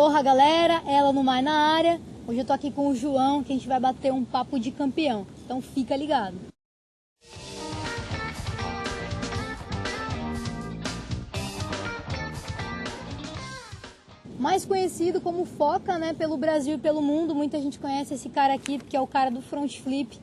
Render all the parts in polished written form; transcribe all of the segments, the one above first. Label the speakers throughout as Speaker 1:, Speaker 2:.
Speaker 1: Porra, galera, ela no Mais na área. Hoje eu tô aqui com o João, que a gente vai bater um papo de campeão. Então fica ligado. Mais conhecido como Foca, né, pelo Brasil e pelo mundo. Muita gente conhece esse cara aqui, porque é o cara do front flip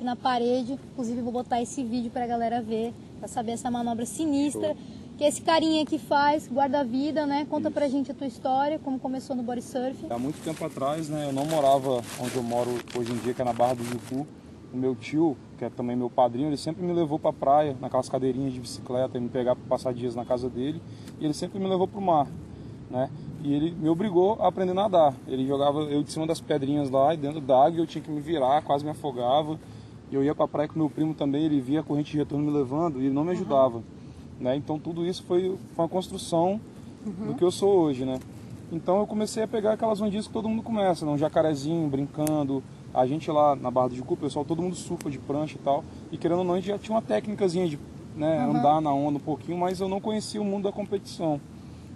Speaker 1: na parede. Inclusive vou botar esse vídeo pra galera ver, pra saber essa manobra sinistra. Que esse carinha aqui faz, guarda-vida, né? Conta pra gente a tua história, como começou no body surf.
Speaker 2: Há muito tempo atrás, né, eu não morava onde eu moro hoje em dia, que é na Barra do Jucu. O meu tio, que é também meu padrinho, ele sempre me levou pra praia, naquelas cadeirinhas de bicicleta, me pegar pra passar dias na casa dele. E ele sempre me levou pro mar, né? E ele me obrigou a aprender a nadar. Ele jogava eu de cima das pedrinhas lá e dentro da água eu tinha que me virar, quase me afogava. E eu ia pra praia com meu primo também, ele via a corrente de retorno me levando e ele não me ajudava. Né? Então tudo isso foi uma construção do que eu sou hoje, né? Então eu comecei a pegar aquelas ondinhas que todo mundo começa, né? Um jacarezinho, brincando. A gente lá na Barra do Jucu, pessoal, todo mundo surfa de prancha e tal. E querendo ou não, a gente já tinha uma técnicazinha de, né, andar na onda um pouquinho, mas eu não conhecia o mundo da competição.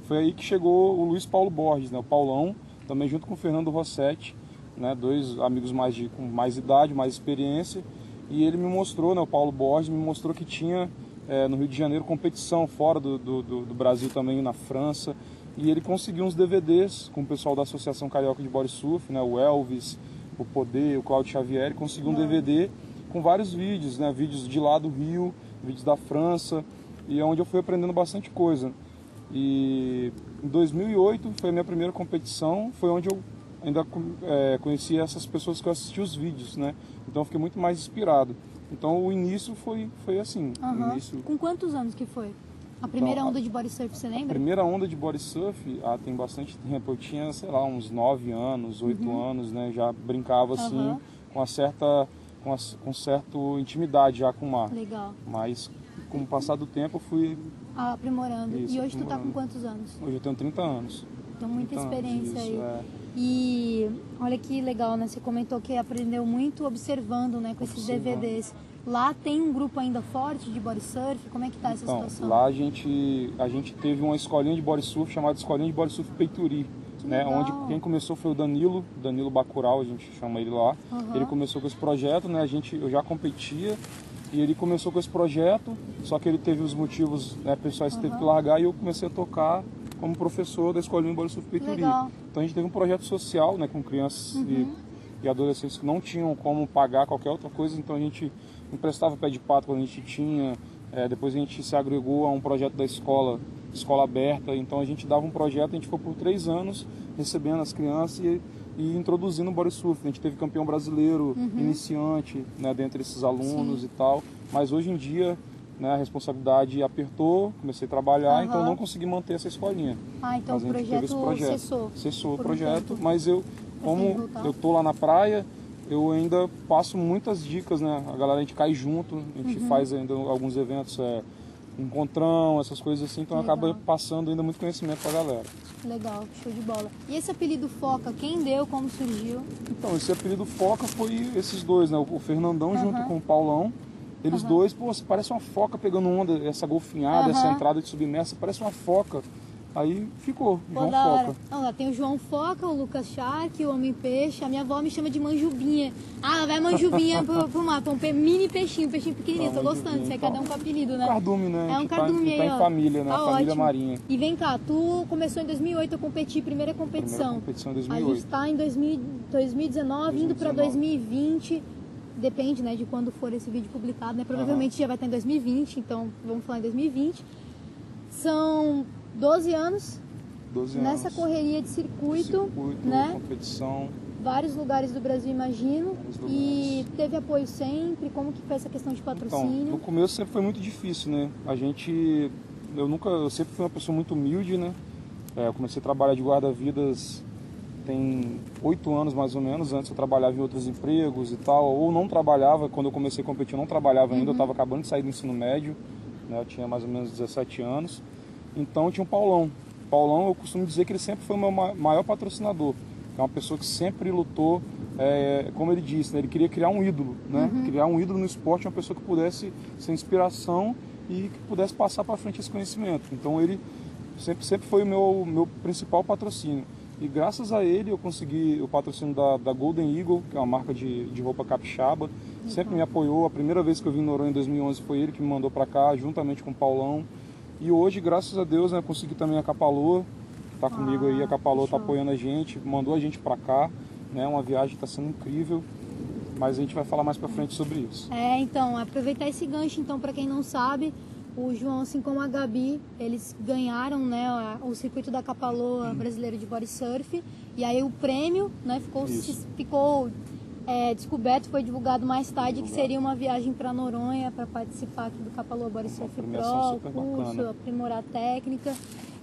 Speaker 2: Foi aí que chegou o Luiz Paulo Borges, né? O Paulão, também junto com o Fernando Rossetti, né? Dois amigos com mais idade, mais experiência. E ele me mostrou, né? O Paulo Borges me mostrou que tinha no Rio de Janeiro competição fora do Brasil também, na França. E ele conseguiu uns DVDs com o pessoal da Associação Carioca de Body Surf, né? O Elvis, o Poder, o Cláudio Xavier. Ele conseguiu um DVD com vários vídeos, né? Vídeos de lá do Rio, vídeos da França, e é onde eu fui aprendendo bastante coisa. E em 2008 foi a minha primeira competição, foi onde eu ainda conheci essas pessoas que eu assisti os vídeos, né? Então eu fiquei muito mais inspirado. Então o início foi assim. Início...
Speaker 1: Com quantos anos que foi? A primeira onda de body surf, você lembra?
Speaker 2: A primeira onda de body surf, tem bastante tempo. Eu tinha, sei lá, uns 9 anos, 8 anos, né? Já brincava assim, com certa intimidade já com o mar.
Speaker 1: Legal.
Speaker 2: Mas com o passar do tempo eu fui
Speaker 1: aprimorando.
Speaker 2: Isso,
Speaker 1: e hoje tu tá com quantos anos?
Speaker 2: Hoje eu tenho 30 anos.
Speaker 1: Então muita experiência
Speaker 2: isso,
Speaker 1: aí. E olha que legal, né? Você comentou que aprendeu muito observando, né? Com esses DVDs. Lá tem um grupo ainda forte de body surf? Como é que tá essa situação?
Speaker 2: Lá a gente teve uma escolinha de body surf chamada Escolinha de Body Surf Peituri, né? Onde quem começou foi o Danilo Bacurau, a gente chama ele lá. Ele começou com esse projeto, né? Eu já competia e ele começou com esse projeto, só que ele teve os motivos, né, pessoais que teve que largar, e eu comecei a tocar como professor da Escolinha de Body Surf Peituri. Então a gente teve um projeto social, né, com crianças e adolescentes que não tinham como pagar qualquer outra coisa, então a gente emprestava pé de pato quando a gente tinha, depois a gente se agregou a um projeto da escola aberta, então a gente dava um projeto, a gente foi por 3 anos recebendo as crianças e introduzindo o body surf. A gente teve campeão brasileiro, iniciante, né, dentre esses alunos e tal, mas hoje em dia, né, a responsabilidade apertou, comecei a trabalhar, então não consegui manter essa escolinha.
Speaker 1: Então o projeto
Speaker 2: cessou o projeto, mas como eu tô lá na praia, eu ainda passo muitas dicas, né? A gente cai junto, a gente faz ainda alguns eventos, encontrão, essas coisas assim, então acaba passando ainda muito conhecimento pra galera.
Speaker 1: Legal, show de bola. E esse apelido Foca, quem deu, como surgiu?
Speaker 2: Então, esse apelido Foca foi esses dois, né? O Fernandão junto com o Paulão. Eles dois, pô, você parece uma foca pegando onda, essa golfinhada, essa entrada de submersa, parece uma foca. Aí ficou, João Foca.
Speaker 1: Não, lá tem o João Foca, o Lucas Shark, o Homem Peixe. A minha avó me chama de Manjubinha. Vai Manjubinha pro mar, um mini peixinho pequenininho. Tô gostando, isso aí cada um com apelido, né?
Speaker 2: Cardume, né?
Speaker 1: É um cardume aí,
Speaker 2: tá em família, né?
Speaker 1: Tá
Speaker 2: família
Speaker 1: ótimo.
Speaker 2: marinha.
Speaker 1: E vem cá, tu começou em 2008 a competir, primeira competição.
Speaker 2: Primeira competição em 2008.
Speaker 1: A gente tá em 2019, indo pra 2020. Depende, né, de quando for esse vídeo publicado, né? Provavelmente já vai estar em 2020, então vamos falar em 2020. São 12 anos nessa correria de circuito, né?
Speaker 2: Competição.
Speaker 1: Vários lugares do Brasil, imagino. E teve apoio sempre? Como que foi essa questão de patrocínio?
Speaker 2: Então, no começo sempre foi muito difícil, né? Eu sempre fui uma pessoa muito humilde, né? Eu comecei a trabalhar de guarda-vidas tem 8 anos mais ou menos. Antes eu trabalhava em outros empregos e tal, ou não trabalhava. Quando eu comecei a competir eu não trabalhava ainda, eu estava acabando de sair do ensino médio, né? Eu tinha mais ou menos 17 anos. Então tinha o Paulão. Paulão, eu costumo dizer que ele sempre foi o meu maior patrocinador. É uma pessoa que sempre lutou, como ele disse, né? Ele queria criar um ídolo, né? Criar um ídolo no esporte, uma pessoa que pudesse ser inspiração e que pudesse passar para frente esse conhecimento. Então ele sempre foi o meu principal patrocínio. E graças a ele eu consegui o patrocínio da Golden Eagle, que é uma marca de roupa capixaba. Sempre me apoiou. A primeira vez que eu vim em Noronha em 2011 foi ele que me mandou para cá, juntamente com o Paulão. E hoje, graças a Deus, né, consegui também a Capaloa, que está comigo aí. A Capaloa está apoiando a gente, mandou a gente para cá. Né, uma viagem que está sendo incrível. Mas a gente vai falar mais para frente sobre isso.
Speaker 1: Então, aproveitar esse gancho, então, para quem não sabe, o João, assim como a Gabi, eles ganharam, né, o circuito da Capaloa brasileira de body surf. E aí o prêmio, né, ficou descoberto, foi divulgado mais tarde, que seria uma viagem para Noronha para participar aqui do Capaloa Body Surf Pro, curso, aprimorar a técnica.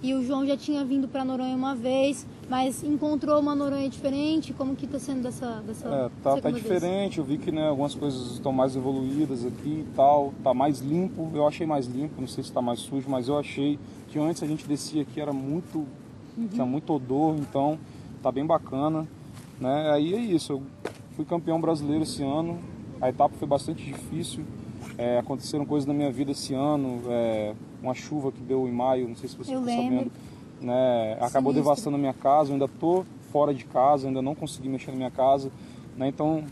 Speaker 1: E o João já tinha vindo para Noronha uma vez, mas encontrou uma Noronha diferente. Como que está sendo dessa
Speaker 2: tá diferente. Eu vi que, né, algumas coisas estão mais evoluídas aqui e tal, tá mais limpo. Eu achei mais limpo, não sei se está mais sujo, mas eu achei que antes a gente descia aqui era muito, tinha muito odor, então tá bem bacana, né? Aí é isso. Eu fui campeão brasileiro esse ano. A etapa foi bastante difícil. Aconteceram coisas na minha vida esse ano. Uma chuva que deu em maio, não sei se você está sabendo, né? Acabou devastando a minha casa. Eu ainda estou fora de casa, ainda não consegui mexer na minha casa, né? Então,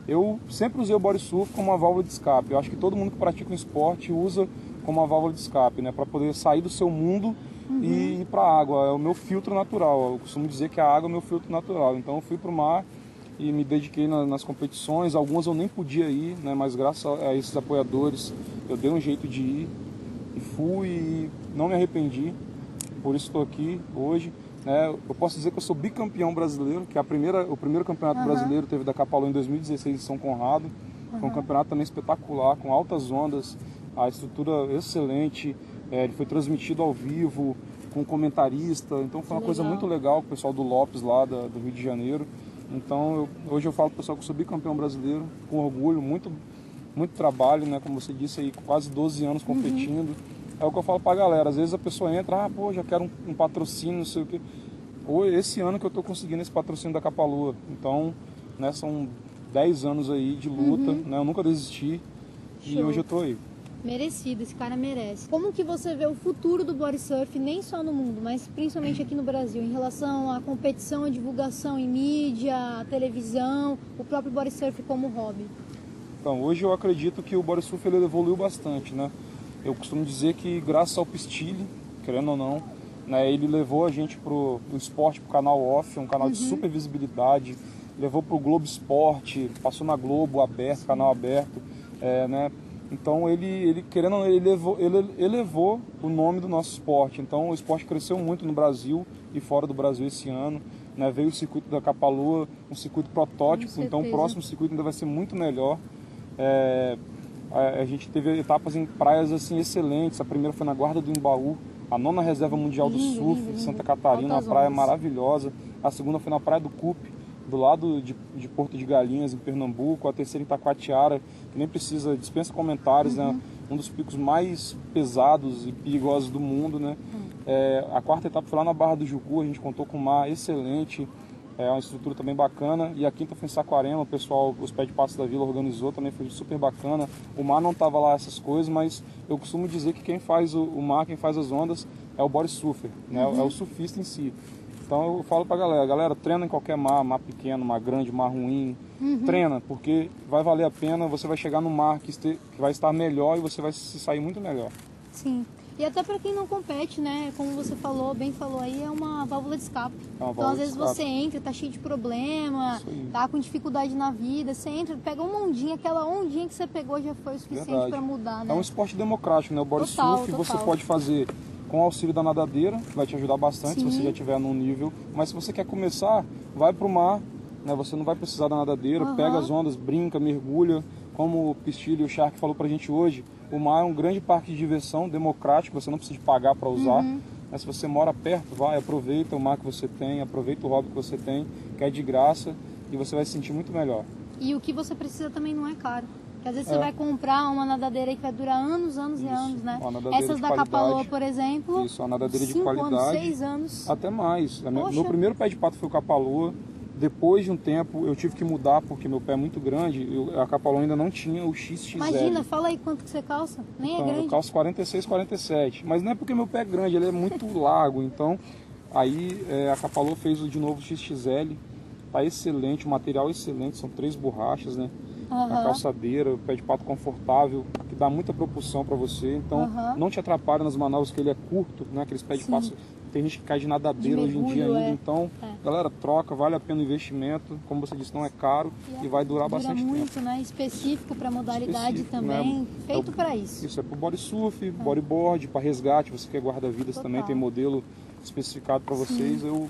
Speaker 2: eu sempre usei o body surf como uma válvula de escape. Eu acho que todo mundo que pratica um esporte usa como uma válvula de escape, né? Para poder sair do seu mundo e ir para a água. É o meu filtro natural. Eu costumo dizer que a água é o meu filtro natural. Então, eu fui para o mar e me dediquei nas competições. Algumas eu nem podia ir, né? Mas graças a esses apoiadores eu dei um jeito de ir e fui e não me arrependi. Por isso estou aqui hoje, né? Eu posso dizer que eu sou bicampeão brasileiro, que o primeiro campeonato brasileiro teve da Capaloa em 2016 em São Conrado. Foi um campeonato também espetacular, com altas ondas, a estrutura excelente. Ele foi transmitido ao vivo, com comentarista. Então foi uma coisa muito legal com o pessoal do Lopes lá do Rio de Janeiro. Então, hoje eu falo pro pessoal que eu sou bicampeão brasileiro, com orgulho, muito trabalho, né? Como você disse aí, quase 12 anos competindo. É o que eu falo pra galera, às vezes a pessoa entra, já quero um patrocínio, não sei o quê. Esse ano que eu tô conseguindo esse patrocínio da Capaloa. Então, né, são 10 anos aí de luta, né? Eu nunca desisti. E hoje eu tô aí.
Speaker 1: Merecido, esse cara merece. Como que você vê o futuro do body surf, nem só no mundo, mas principalmente aqui no Brasil, em relação à competição, à divulgação em mídia, à televisão, o próprio body surf como hobby?
Speaker 2: Então, hoje eu acredito que o body surf ele evoluiu bastante, né? Eu costumo dizer que graças ao Pistilli, querendo ou não, né, ele levou a gente pro esporte, pro canal Off, um canal de super visibilidade, levou pro Globo Esporte, passou na Globo aberto, canal aberto, né? Então ele querendo ou não, ele elevou o nome do nosso esporte. Então o esporte cresceu muito no Brasil e fora do Brasil esse ano, né? Veio o circuito da Capaloa, um circuito protótipo, então o próximo circuito ainda vai ser muito melhor. A gente teve etapas em praias assim excelentes. A primeira foi na Guarda do Embaú, a 9ª Reserva Mundial do Surf de Santa Catarina, uma praia maravilhosa. A segunda foi na Praia do Cupe, do lado de Porto de Galinhas, em Pernambuco. A terceira em Taquatiara, que nem precisa, dispensa comentários, né? Um dos picos mais pesados e perigosos do mundo, né? A quarta etapa foi lá na Barra do Jucu, a gente contou com um mar excelente, uma estrutura também bacana. E a quinta foi em Saquarema, o pessoal, os Pé de Patos da Vila organizou, também foi super bacana. O mar não tava lá essas coisas, mas eu costumo dizer que quem faz o mar, quem faz as ondas é o body surfer, né? É o surfista em si. Então eu falo pra galera, treina em qualquer mar pequeno, mar grande, mar ruim, treina, porque vai valer a pena, você vai chegar no mar que vai estar melhor e você vai se sair muito melhor.
Speaker 1: Sim, e até para quem não compete, né, como você bem falou aí, é uma válvula de escape. Então às vezes você entra, tá cheio de problema, tá com dificuldade na vida, você entra, pega uma ondinha, aquela ondinha que você pegou já foi o suficiente para mudar, né?
Speaker 2: É um esporte democrático, né? O body surf você pode fazer com o auxílio da nadadeira, que vai te ajudar bastante se você já estiver num nível. Mas se você quer começar, vai pro mar, né? Você não vai precisar da nadadeira, pega as ondas, brinca, mergulha. Como o Pistilli e o Shark falou pra gente hoje, o mar é um grande parque de diversão democrático, você não precisa de pagar para usar. Mas se você mora perto, vai, aproveita o mar que você tem, aproveita o hobby que você tem, que é de graça, e você vai se sentir muito melhor.
Speaker 1: E o que você precisa também não é caro. Porque às vezes você vai comprar uma nadadeira que vai durar anos e anos, né? Essas da Capaloa, por exemplo,
Speaker 2: isso, uma nadadeira de qualidade.
Speaker 1: 6 anos.
Speaker 2: Até mais. Meu primeiro pé de pato foi o Capaloa. Depois de um tempo eu tive que mudar porque meu pé é muito grande. A Capaloa ainda não tinha o XXL.
Speaker 1: Imagina, fala aí quanto que você calça. Nem então, é grande.
Speaker 2: Eu calço 46, 47. Mas não é porque meu pé é grande, ele é muito largo. Então Aí a Capalô fez de novo o XXL, tá excelente, o material excelente, são 3 borrachas, né? A calçadeira, o pé de pato confortável, que dá muita propulsão para você, então não te atrapalha nas manobras, que ele é curto, né? Aqueles pés de pato, tem gente que cai de nadadeira hoje em dia ainda, então galera, troca, vale a pena o investimento, como você disse, não é caro e vai durar bastante tempo.
Speaker 1: Dura muito, né? Específico para modalidade também, né? Feito para isso.
Speaker 2: Isso é para body surf, bodyboard, para resgate, você quer guarda-vidas também, tem modelo especificado para vocês, eu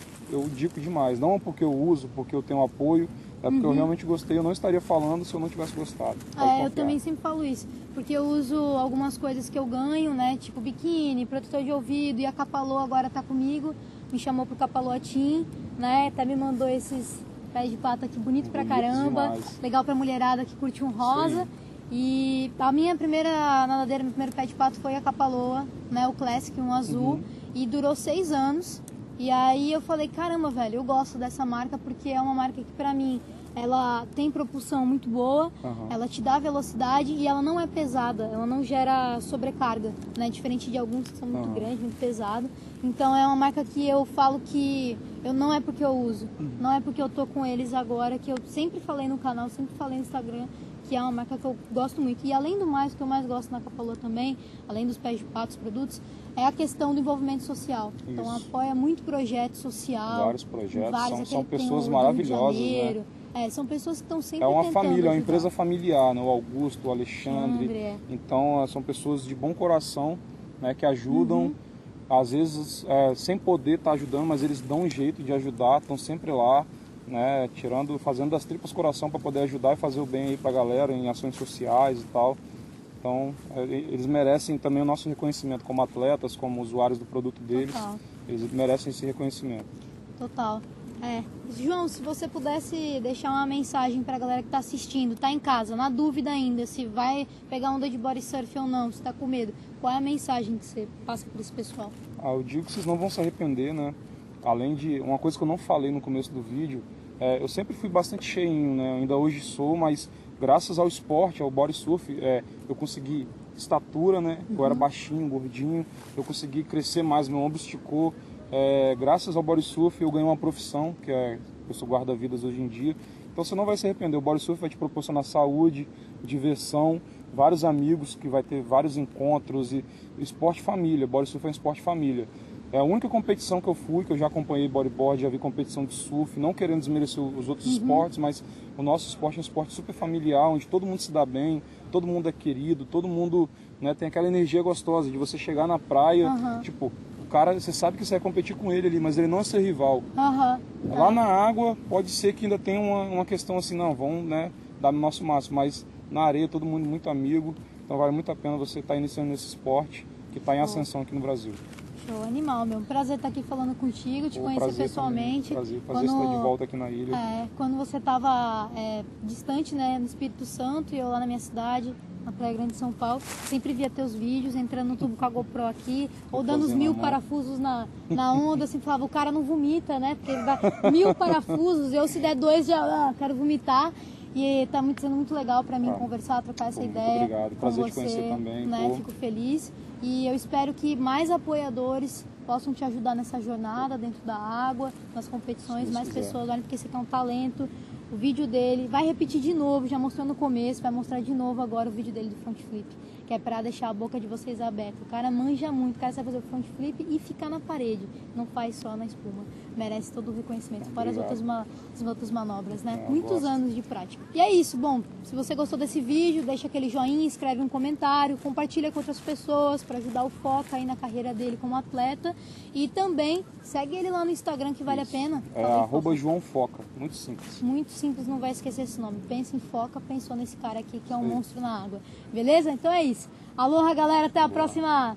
Speaker 2: digo demais, não porque eu uso, porque eu tenho apoio, é porque eu realmente gostei, eu não estaria falando se eu não tivesse gostado.
Speaker 1: Eu também sempre falo isso, porque eu uso algumas coisas que eu ganho, né, tipo biquíni, protetor de ouvido, e a Capalô agora tá comigo, me chamou pro Capalô Team, né, até me mandou esses pés de pato aqui bonito pra caramba, demais. Legal pra mulherada que curte um rosa. E a minha primeira nadadeira, meu primeiro pé de pato foi a Capalô, né, o Classic, um azul, e durou 6 anos. E aí eu falei, caramba, velho, eu gosto dessa marca porque é uma marca que pra mim, ela tem propulsão muito boa, ela te dá velocidade e ela não é pesada, ela não gera sobrecarga, né? Diferente de alguns que são muito grandes, muito pesados. Então é uma marca que eu falo que não é porque eu uso, não é porque eu tô com eles agora, que eu sempre falei no canal, sempre falei no Instagram, que é uma marca que eu gosto muito. E além do mais, o que eu mais gosto na Capalô também, além dos pés de pato, os produtos, é a questão do envolvimento social. Isso. Então apoia muito projeto social.
Speaker 2: Vários projetos, são pessoas maravilhosas, né?
Speaker 1: São pessoas que estão sempre
Speaker 2: É uma
Speaker 1: tentando
Speaker 2: família, é uma
Speaker 1: ajudar.
Speaker 2: empresa familiar, né? O Augusto, o Alexandre. Então são pessoas de bom coração, né? Que ajudam, às vezes sem poder estar ajudando, mas eles dão um jeito de ajudar, estão sempre lá, né? Fazendo das tripas coração para poder ajudar e fazer o bem aí para a galera em ações sociais e tal. Então eles merecem também o nosso reconhecimento como atletas, como usuários do produto deles. Total. Eles merecem esse reconhecimento.
Speaker 1: Total. João, se você pudesse deixar uma mensagem para a galera que está assistindo, está em casa, na dúvida ainda, se vai pegar onda de body surf ou não, se está com medo, qual é a mensagem que você passa para esse pessoal?
Speaker 2: Eu digo que vocês não vão se arrepender, né? Além de, uma coisa que eu não falei no começo do vídeo, eu sempre fui bastante cheinho, né? Ainda hoje sou, mas graças ao esporte, ao body surf, eu consegui estatura, né? Eu era baixinho, gordinho, eu consegui crescer mais, meu ombro esticou. Graças ao body surf eu ganhei uma profissão, eu sou guarda-vidas hoje em dia. Então você não vai se arrepender, o body surf vai te proporcionar saúde, diversão, vários amigos, que vai ter vários encontros e esporte família, body surf é um esporte família. É a única competição que eu fui, que eu já acompanhei bodyboard, já vi competição de surf, não querendo desmerecer os outros esportes, mas o nosso esporte é um esporte super familiar, onde todo mundo se dá bem, todo mundo é querido, todo mundo, né, tem aquela energia gostosa de você chegar na praia, tipo, cara, você sabe que você vai competir com ele ali, mas ele não é seu rival. Lá na água, pode ser que ainda tenha uma questão assim, não, vamos, né, dar o nosso máximo, mas na areia todo mundo muito amigo, então vale muito a pena você estar iniciando nesse esporte que está em ascensão aqui no Brasil.
Speaker 1: Show, animal, meu. Prazer estar aqui falando contigo, te conhecer pessoalmente.
Speaker 2: Prazer estar de volta aqui na ilha.
Speaker 1: Quando você estava distante, né, no Espírito Santo, e eu lá na minha cidade, na Praia Grande de São Paulo, sempre via teus vídeos, entrando no tubo com a GoPro aqui, ou dando os 1000 parafusos na onda, assim, falava, o cara não vomita, né, porque ele dá 1000 parafusos, eu se der 2 já quero vomitar. E está sendo muito legal para mim conversar, trocar essa ideia.
Speaker 2: Obrigado, prazer te conhecer também.
Speaker 1: Né? Fico feliz. E eu espero que mais apoiadores possam te ajudar nessa jornada dentro da água, nas competições, mais pessoas, olhem, porque você quer um talento. O vídeo dele, vai repetir de novo, já mostrou no começo, vai mostrar de novo agora o vídeo dele do front flip, que é para deixar a boca de vocês aberta. O cara manja muito, o cara sabe fazer o front flip e ficar na parede, não faz só na espuma. Merece todo o reconhecimento, fora as outras manobras, né? Muitos anos de prática. E é isso, bom, se você gostou desse vídeo, deixa aquele joinha, escreve um comentário, compartilha com outras pessoas para ajudar o Foca aí na carreira dele como atleta. E também segue ele lá no Instagram, que vale a pena.
Speaker 2: @JoãoFoca, muito simples.
Speaker 1: Muito simples, não vai esquecer esse nome. Pensa em Foca, pensou nesse cara aqui que é um monstro na água. Beleza? Então é isso. Aloha, galera, até a próxima.